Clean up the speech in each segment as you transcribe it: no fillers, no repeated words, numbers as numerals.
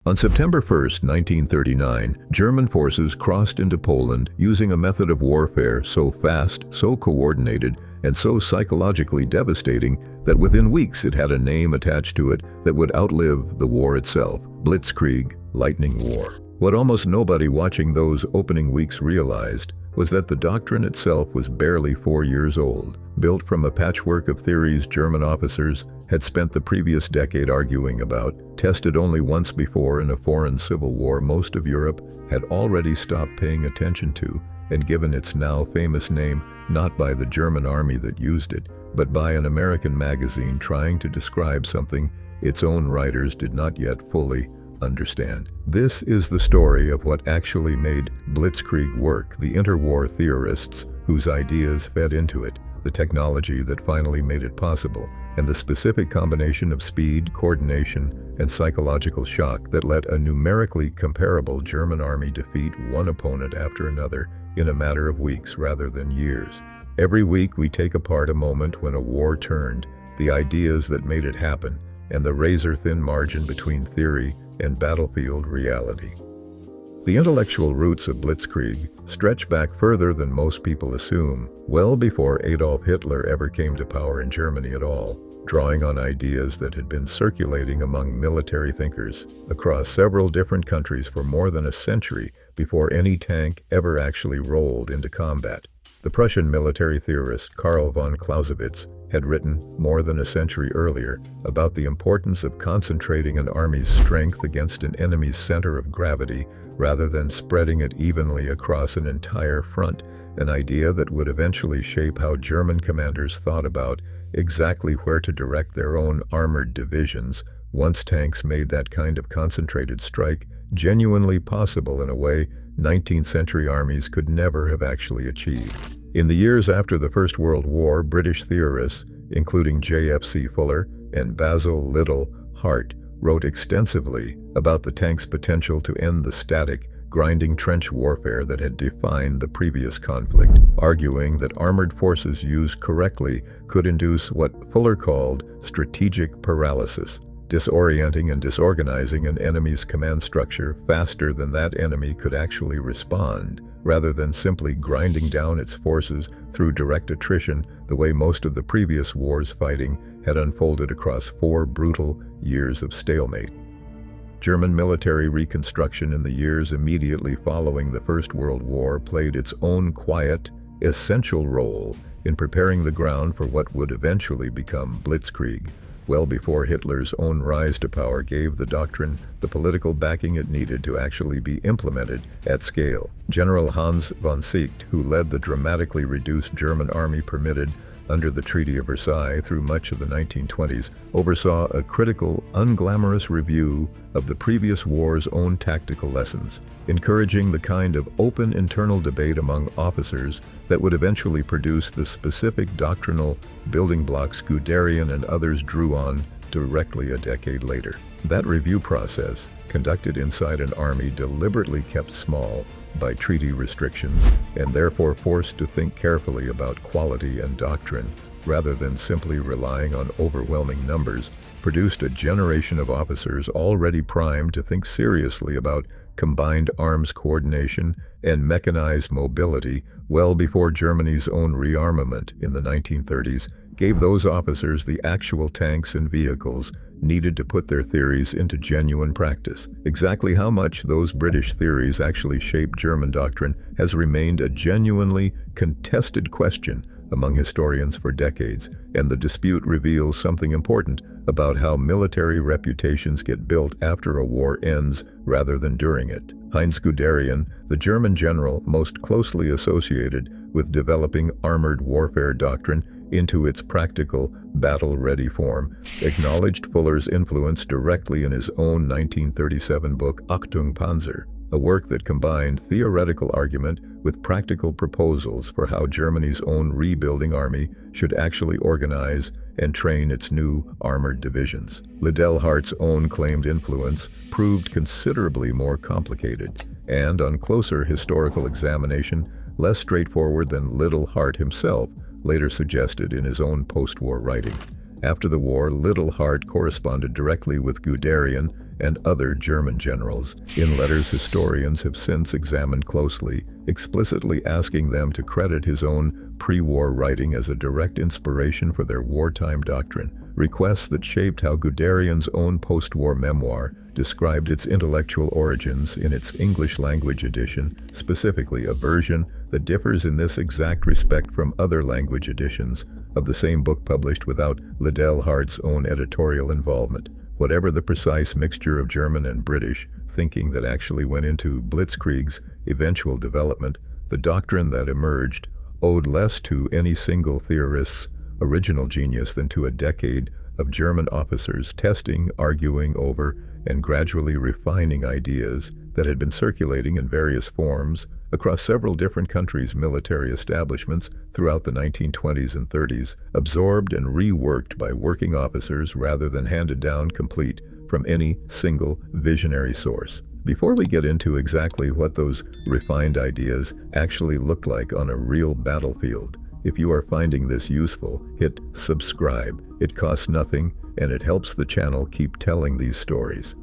On September 1, 1939, German forces crossed into Poland using a method of warfare so fast, so coordinated, and so psychologically devastating that within weeks it had a name attached to it that would outlive the war itself: Blitzkrieg, Lightning War. What almost nobody watching those opening weeks realized was that the doctrine itself was barely 4 years old. Built from a patchwork of theories German officers had spent the previous decade arguing about, tested only once before in a foreign civil war most of Europe had already stopped paying attention to, and given its now famous name not by the German army that used it, but by an American magazine trying to describe something its own writers did not yet fully understand. This is the story of what actually made Blitzkrieg work, the interwar theorists whose ideas fed into it, the technology that finally made it possible, and the specific combination of speed, coordination, and psychological shock that let a numerically comparable German army defeat one opponent after another in a matter of weeks rather than years. Every week we take apart a moment when a war turned, the ideas that made it happen, and the razor-thin margin between theory and battlefield reality. The intellectual roots of Blitzkrieg stretch back further than most people assume, well before Adolf Hitler ever came to power in Germany at all, drawing on ideas that had been circulating among military thinkers across several different countries for more than a century before any tank ever actually rolled into combat. The Prussian military theorist Karl von Clausewitz had written more than a century earlier about the importance of concentrating an army's strength against an enemy's center of gravity rather than spreading it evenly across an entire front, an idea that would eventually shape how German commanders thought about exactly where to direct their own armored divisions once tanks made that kind of concentrated strike genuinely possible in a way 19th century armies could never have actually achieved. In the years after the First World War, British theorists, including J.F.C. Fuller and Basil Liddell Hart, wrote extensively about the tank's potential to end the static, grinding trench warfare that had defined the previous conflict, arguing that armored forces used correctly could induce what Fuller called strategic paralysis, disorienting and disorganizing an enemy's command structure faster than that enemy could actually respond, rather than simply grinding down its forces through direct attrition the way most of the previous wars fighting had unfolded across 4 brutal years of stalemate. German military reconstruction in the years immediately following the First World War played its own quiet, essential role in preparing the ground for what would eventually become Blitzkrieg, well before Hitler's own rise to power gave the doctrine the political backing it needed to actually be implemented at scale. General Hans von Seeckt, who led the dramatically reduced German army permitted under the Treaty of Versailles through much of the 1920s, oversaw a critical, unglamorous review of the previous war's own tactical lessons, encouraging the kind of open internal debate among officers that would eventually produce the specific doctrinal building blocks Guderian and others drew on directly a decade later. That review process, conducted inside an army deliberately kept small by treaty restrictions, and therefore forced to think carefully about quality and doctrine, rather than simply relying on overwhelming numbers, produced a generation of officers already primed to think seriously about combined arms coordination and mechanized mobility well before Germany's own rearmament in the 1930s gave those officers the actual tanks and vehicles needed to put their theories into genuine practice. Exactly how much those British theories actually shaped German doctrine has remained a genuinely contested question among historians for decades, and the dispute reveals something important about how military reputations get built after a war ends rather than during it. Heinz Guderian, the German general most closely associated with developing armored warfare doctrine into its practical, battle-ready form, acknowledged Fuller's influence directly in his own 1937 book Achtung Panzer, a work that combined theoretical argument with practical proposals for how Germany's own rebuilding army should actually organize and train its new armored divisions. Liddell Hart's own claimed influence proved considerably more complicated, and on closer historical examination, less straightforward than Liddell Hart himself later suggested in his own post-war writing. After the war, Liddell Hart corresponded directly with Guderian and other German generals. In letters historians have since examined closely, explicitly asking them to credit his own pre-war writing as a direct inspiration for their wartime doctrine, requests that shaped how Guderian's own post-war memoir described its intellectual origins in its English-language edition, specifically a version that differs in this exact respect from other language editions of the same book published without Liddell Hart's own editorial involvement. Whatever the precise mixture of German and British thinking that actually went into Blitzkrieg's eventual development, the doctrine that emerged owed less to any single theorist's original genius than to a decade of German officers testing, arguing over, and gradually refining ideas that had been circulating in various forms across several different countries' military establishments throughout the 1920s and 30s, absorbed and reworked by working officers rather than handed down complete from any single visionary source. Before we get into exactly what those refined ideas actually looked like on a real battlefield, if you are finding this useful, hit subscribe. It costs nothing, and it helps the channel keep telling these stories.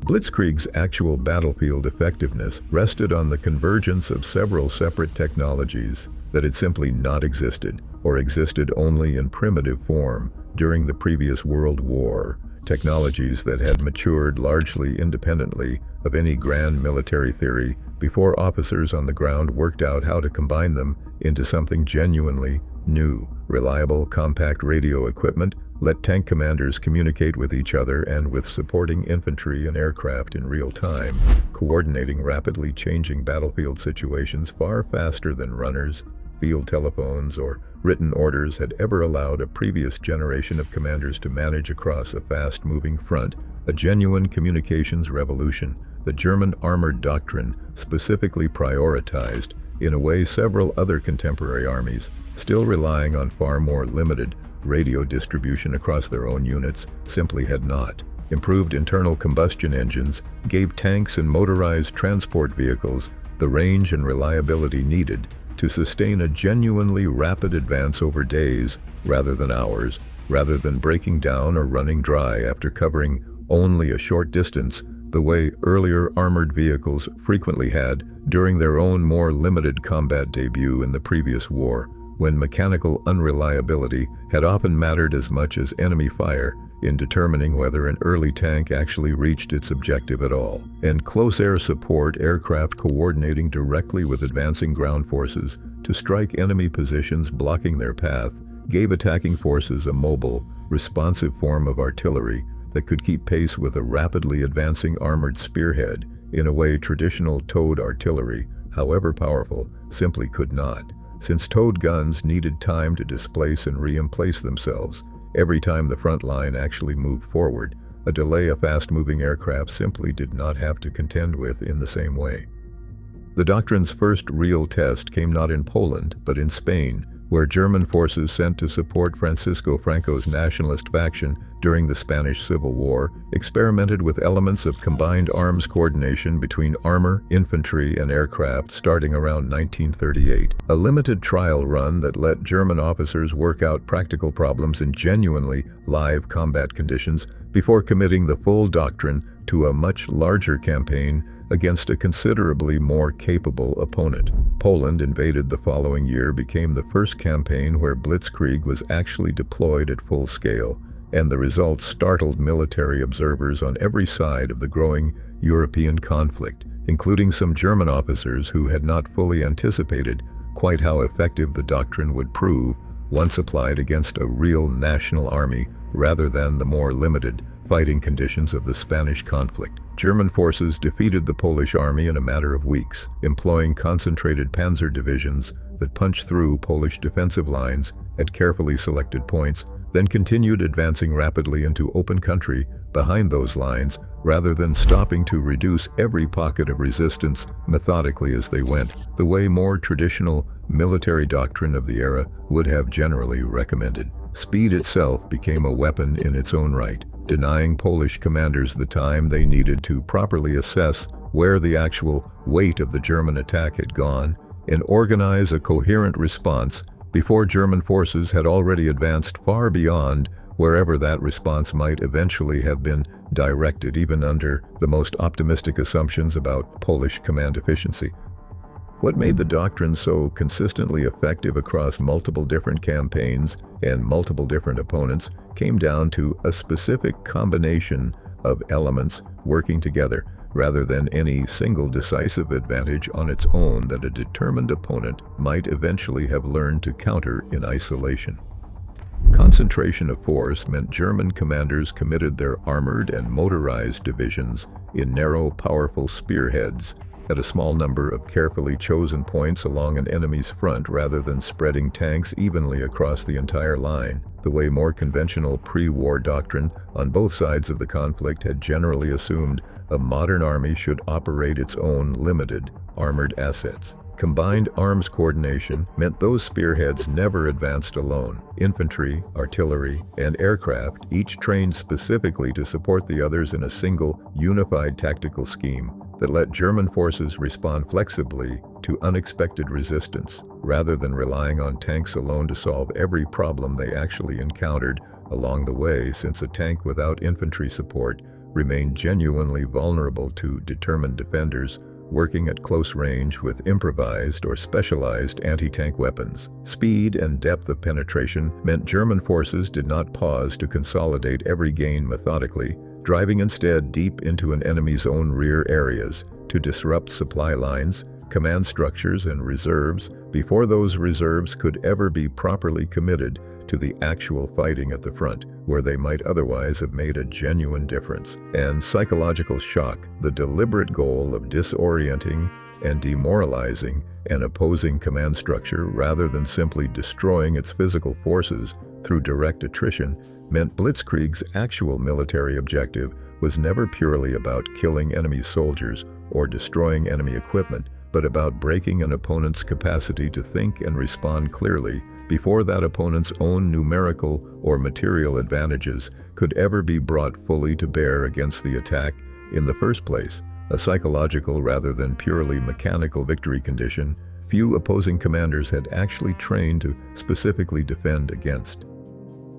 Blitzkrieg's actual battlefield effectiveness rested on the convergence of several separate technologies that had simply not existed, or existed only in primitive form, during the previous World War. Technologies that had matured largely independently of any grand military theory before officers on the ground worked out how to combine them into something genuinely new. Reliable, compact radio equipment let tank commanders communicate with each other and with supporting infantry and aircraft in real time, coordinating rapidly changing battlefield situations far faster than runners, field telephones, or written orders had ever allowed a previous generation of commanders to manage across a fast-moving front, a genuine communications revolution. The German armored doctrine specifically prioritized, in a way several other contemporary armies, still relying on far more limited radio distribution across their own units, simply had not. Improved internal combustion engines gave tanks and motorized transport vehicles the range and reliability needed to sustain a genuinely rapid advance over days rather than hours, rather than breaking down or running dry after covering only a short distance, the way earlier armored vehicles frequently had during their own more limited combat debut in the previous war, when mechanical unreliability had often mattered as much as enemy fire in determining whether an early tank actually reached its objective at all. And close air support aircraft coordinating directly with advancing ground forces to strike enemy positions blocking their path gave attacking forces a mobile, responsive form of artillery that could keep pace with a rapidly advancing armored spearhead in a way traditional towed artillery, however powerful, simply could not. Since towed guns needed time to displace and re-emplace themselves every time the front line actually moved forward, a delay a fast-moving aircraft simply did not have to contend with in the same way. The doctrine's first real test came not in Poland, but in Spain, where German forces sent to support Francisco Franco's nationalist faction during the Spanish Civil War experimented with elements of combined arms coordination between armor, infantry, and aircraft starting around 1938, a limited trial run that let German officers work out practical problems in genuinely live combat conditions before committing the full doctrine to a much larger campaign against a considerably more capable opponent. Poland, invaded the following year, became the first campaign where Blitzkrieg was actually deployed at full scale, and the results startled military observers on every side of the growing European conflict, including some German officers who had not fully anticipated quite how effective the doctrine would prove once applied against a real national army rather than the more limited fighting conditions of the Spanish conflict. German forces defeated the Polish army in a matter of weeks, employing concentrated panzer divisions that punched through Polish defensive lines at carefully selected points, then continued advancing rapidly into open country behind those lines rather than stopping to reduce every pocket of resistance methodically as they went, the way more traditional military doctrine of the era would have generally recommended. Speed itself became a weapon in its own right, denying Polish commanders the time they needed to properly assess where the actual weight of the German attack had gone and organize a coherent response before German forces had already advanced far beyond wherever that response might eventually have been directed, even under the most optimistic assumptions about Polish command efficiency. What made the doctrine so consistently effective across multiple different campaigns and multiple different opponents came down to a specific combination of elements working together, rather than any single decisive advantage on its own that a determined opponent might eventually have learned to counter in isolation. Concentration of force meant German commanders committed their armored and motorized divisions in narrow, powerful spearheads at a small number of carefully chosen points along an enemy's front, rather than spreading tanks evenly across the entire line, the way more conventional pre-war doctrine on both sides of the conflict had generally assumed a modern army should operate its own limited armored assets. Combined arms coordination meant those spearheads never advanced alone. Infantry, artillery, and aircraft, each trained specifically to support the others in a single, unified tactical scheme that let German forces respond flexibly to unexpected resistance, rather than relying on tanks alone to solve every problem they actually encountered along the way, since a tank without infantry support remained genuinely vulnerable to determined defenders working at close range with improvised or specialized anti-tank weapons. Speed and depth of penetration meant German forces did not pause to consolidate every gain methodically, driving instead deep into an enemy's own rear areas to disrupt supply lines, command structures, and reserves before those reserves could ever be properly committed to the actual fighting at the front, where they might otherwise have made a genuine difference. And psychological shock, the deliberate goal of disorienting and demoralizing an opposing command structure rather than simply destroying its physical forces through direct attrition, meant Blitzkrieg's actual military objective was never purely about killing enemy soldiers or destroying enemy equipment, but about breaking an opponent's capacity to think and respond clearly before that opponent's own numerical or material advantages could ever be brought fully to bear against the attack in the first place. A psychological rather than purely mechanical victory condition few opposing commanders had actually trained to specifically defend against.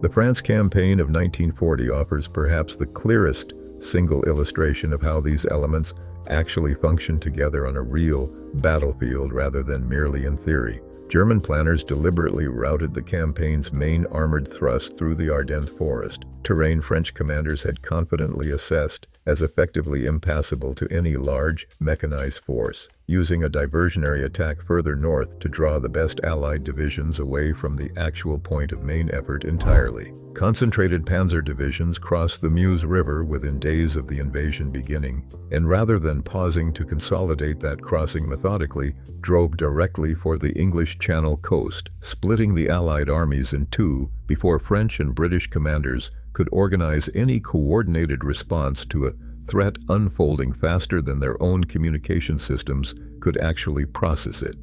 The France campaign of 1940 offers perhaps the clearest single illustration of how these elements actually function together on a real battlefield rather than merely in theory. German planners deliberately routed the campaign's main armored thrust through the Ardennes forest, terrain French commanders had confidently assessed as effectively impassable to any large, mechanized force, using a diversionary attack further north to draw the best Allied divisions away from the actual point of main effort entirely. Concentrated panzer divisions crossed the Meuse River within days of the invasion beginning, and rather than pausing to consolidate that crossing methodically, drove directly for the English Channel coast, splitting the Allied armies in two before French and British commanders could organize any coordinated response to a threat unfolding faster than their own communication systems could actually process it.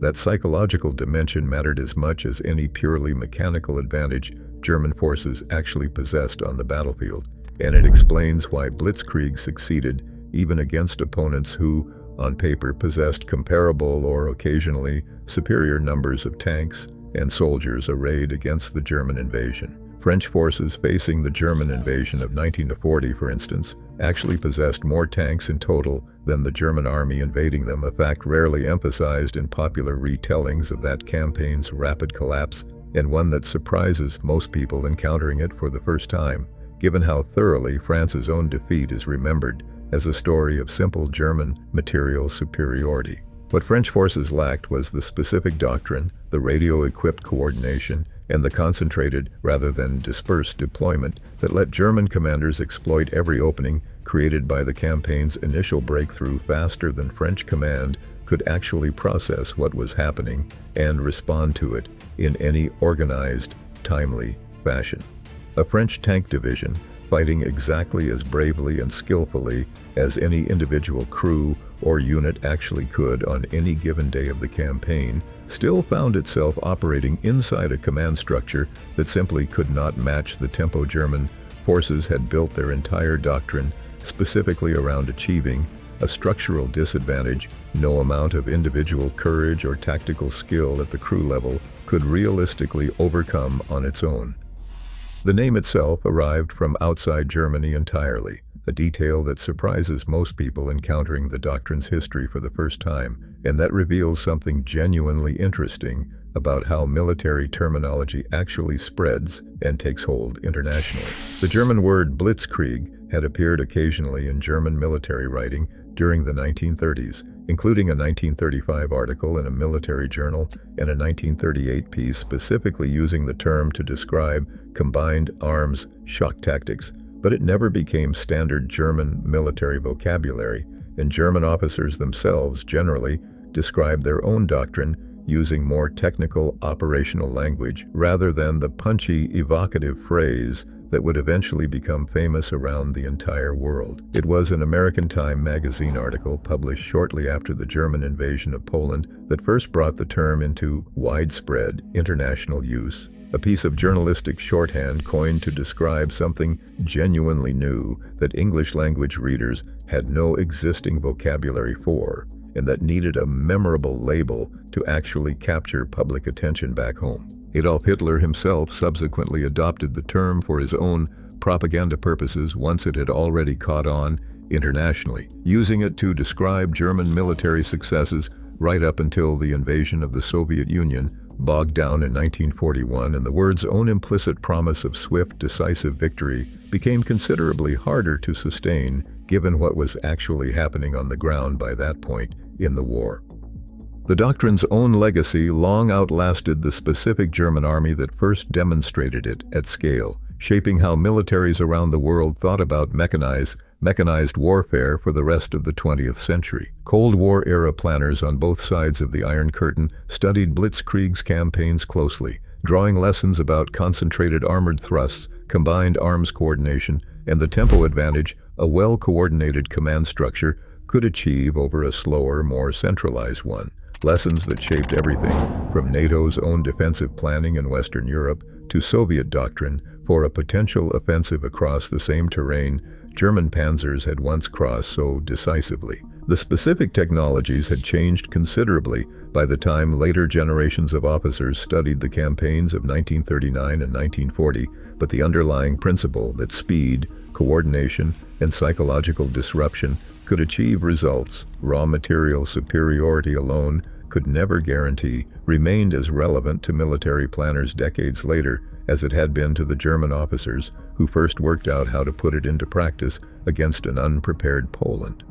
That psychological dimension mattered as much as any purely mechanical advantage German forces actually possessed on the battlefield, and it explains why Blitzkrieg succeeded even against opponents who, on paper, possessed comparable or occasionally superior numbers of tanks and soldiers arrayed against the German invasion. French forces facing the German invasion of 1940, for instance, actually possessed more tanks in total than the German army invading them, a fact rarely emphasized in popular retellings of that campaign's rapid collapse, and one that surprises most people encountering it for the first time, given how thoroughly France's own defeat is remembered as a story of simple German material superiority. What French forces lacked was the specific doctrine, the radio-equipped coordination, and the concentrated rather than dispersed deployment that let German commanders exploit every opening created by the campaign's initial breakthrough faster than French command could actually process what was happening and respond to it in any organized, timely fashion. A French tank division, fighting exactly as bravely and skillfully as any individual crew or unit actually could on any given day of the campaign, still found itself operating inside a command structure that simply could not match the tempo German forces had built their entire doctrine specifically around achieving. A structural disadvantage no amount of individual courage or tactical skill at the crew level could realistically overcome on its own. The name itself arrived from outside Germany entirely, a detail that surprises most people encountering the doctrine's history for the first time, and that reveals something genuinely interesting about how military terminology actually spreads and takes hold internationally. The German word Blitzkrieg had appeared occasionally in German military writing during the 1930s, including a 1935 article in a military journal and a 1938 piece specifically using the term to describe combined arms shock tactics, but it never became standard German military vocabulary, and German officers themselves generally described their own doctrine using more technical operational language rather than the punchy, evocative phrase that would eventually become famous around the entire world. It was an American Time magazine article published shortly after the German invasion of Poland that first brought the term into widespread international use. A piece of journalistic shorthand coined to describe something genuinely new that English language readers had no existing vocabulary for, and that needed a memorable label to actually capture public attention back home. Adolf Hitler himself subsequently adopted the term for his own propaganda purposes once it had already caught on internationally, using it to describe German military successes right up until the invasion of the Soviet Union, bogged down in 1941, and the word's own implicit promise of swift, decisive victory became considerably harder to sustain given what was actually happening on the ground by that point in the war. The doctrine's own legacy long outlasted the specific German army that first demonstrated it at scale, shaping how militaries around the world thought about mechanized warfare for the rest of the 20th century. Cold War-era planners on both sides of the Iron Curtain studied Blitzkrieg's campaigns closely, drawing lessons about concentrated armored thrusts, combined arms coordination, and the tempo advantage a well-coordinated command structure could achieve over a slower, more centralized one. Lessons that shaped everything from NATO's own defensive planning in Western Europe to Soviet doctrine for a potential offensive across the same terrain German panzers had once crossed so decisively. The specific technologies had changed considerably by the time later generations of officers studied the campaigns of 1939 and 1940, but the underlying principle that speed, coordination, and psychological disruption could achieve results raw material superiority alone could never guarantee remained as relevant to military planners decades later as it had been to the German officers who first worked out how to put it into practice against an unprepared Poland.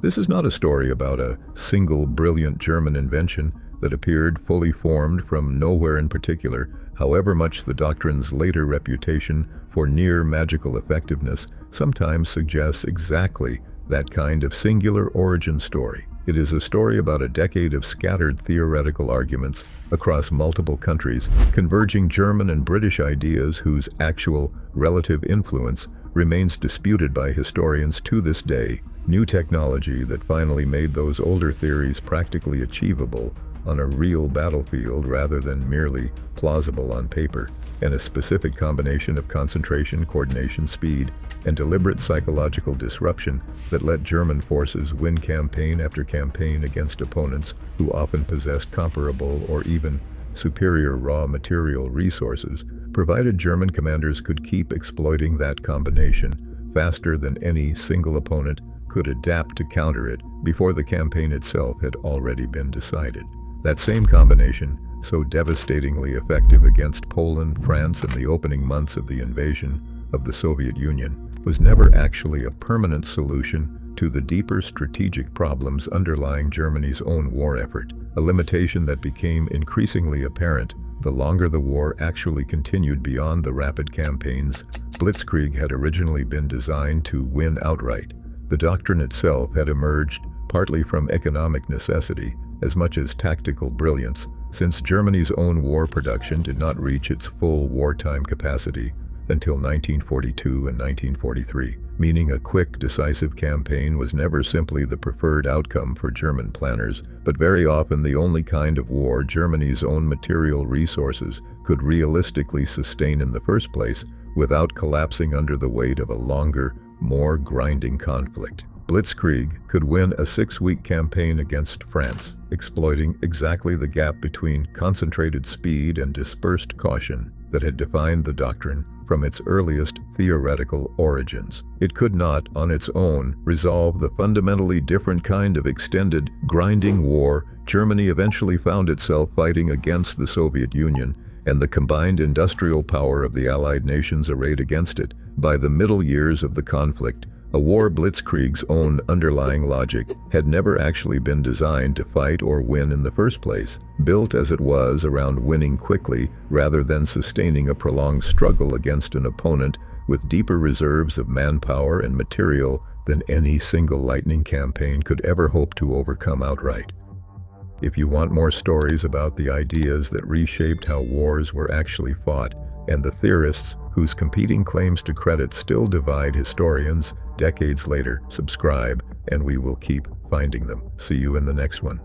This is not a story about a single brilliant German invention that appeared fully formed from nowhere in particular, however much the doctrine's later reputation for near magical effectiveness sometimes suggests exactly that kind of singular origin story. It is a story about a decade of scattered theoretical arguments across multiple countries, converging German and British ideas whose actual relative influence remains disputed by historians to this day. New technology that finally made those older theories practically achievable on a real battlefield rather than merely plausible on paper, and a specific combination of concentration, coordination, speed, and deliberate psychological disruption that let German forces win campaign after campaign against opponents who often possessed comparable or even superior raw material resources, provided German commanders could keep exploiting that combination faster than any single opponent could adapt to counter it before the campaign itself had already been decided. That same combination, so devastatingly effective against Poland, France, and the opening months of the invasion of the Soviet Union, was never actually a permanent solution to the deeper strategic problems underlying Germany's own war effort, a limitation that became increasingly apparent the longer the war actually continued beyond the rapid campaigns. Blitzkrieg had originally been designed to win outright. The doctrine itself had emerged partly from economic necessity as much as tactical brilliance, since Germany's own war production did not reach its full wartime capacity until 1942 and 1943, meaning a quick, decisive campaign was never simply the preferred outcome for German planners, but very often the only kind of war Germany's own material resources could realistically sustain in the first place without collapsing under the weight of a longer, more grinding conflict. Blitzkrieg could win a 6-week campaign against France, exploiting exactly the gap between concentrated speed and dispersed caution that had defined the doctrine from its earliest theoretical origins. It could not, on its own, resolve the fundamentally different kind of extended, grinding war Germany eventually found itself fighting against the Soviet Union and the combined industrial power of the Allied nations arrayed against it. By the middle years of the conflict, a war Blitzkrieg's own underlying logic had never actually been designed to fight or win in the first place, built as it was around winning quickly rather than sustaining a prolonged struggle against an opponent with deeper reserves of manpower and material than any single lightning campaign could ever hope to overcome outright. If you want more stories about the ideas that reshaped how wars were actually fought and the theorists whose competing claims to credit still divide historians decades later, subscribe and we will keep finding them. See you in the next one.